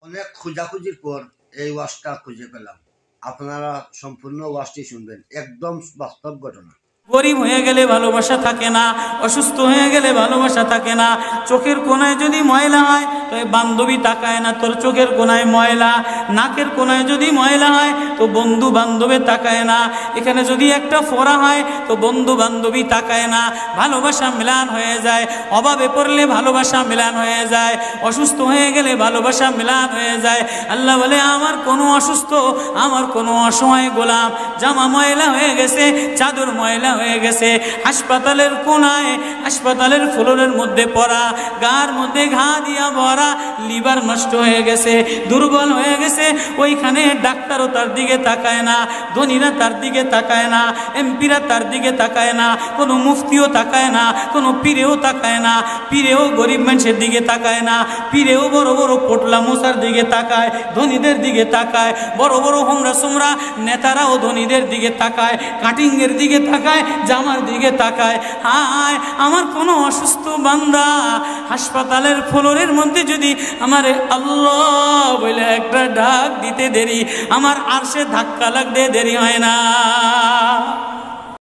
অনেক খোঁজাখুঁজির পর এই ওয়াজটা খুঁজে পেলাম। আপনারা সম্পূর্ণ ওয়াজটি শুনবেন, একদম বাস্তব ঘটনা। গরিব হয়ে গেলে ভালোবাসা থাকে না, অসুস্থ হয়ে গেলে ভালোবাসা থাকে না। চোখের কোনায় যদি ময়লা হয় তো বান্ধবী তাকায় না তোর চোখের কোনায় ময়লা, নাকের কোনায় যদি ময়লা হয় তো বন্ধু বান্ধবে তাকায় না, এখানে যদি একটা ফোড়া হয় তো বন্ধু বান্ধবী তাকায় না। ভালোবাসা মিলান হয়ে যায়, অভাবে পড়লে ভালোবাসা মিলান হয়ে যায়, অসুস্থ হয়ে গেলে ভালোবাসা মিলান হয়ে যায়। আল্লাহ বলে আমার কোনো অসুস্থ, আমার কোনো অসহায় গোলাম জামা ময়লা হয়ে গেছে, চাদর ময়লা হয়ে গেছে, হাসপাতালের কোনায় হাসপাতালের ফ্লোরের মধ্যে পড়া, গার মধ্যে ঘা দিয়া ভরা, লিভার নষ্ট হয়ে গেছে, দুর্বল হয়ে গেছে, ওইখানে ডাক্তারও তার দিকে তাকায় না, ধনীরা তার দিকে তাকায় না, এমপিরা তার দিকে তাকায় না, কোনো মুফতিও তাকায় না, কোনো পীরেও তাকায় না, পীরেও গরিব মানুষের দিকে তাকায় না, পীরেও বড় বড় পোটলা মশার দিকে তাকায়, ধনীদের দিকে তাকায়, বড় বড় হোমরা সোমরা নেতারাও ধনীদের দিকে তাকায়, কাটিংয়ের দিকে তাকায়, জামার দিকে তাকায়। হায় আমার কোনো অসুস্থ বান্দা হাসপাতালের ফ্লোরের মধ্যে যদি আমার আল্লাহ বলে একটা ডাক দিতে দেরি, আমার আরশে ধাক্কা লাগতে দেরি হয় না।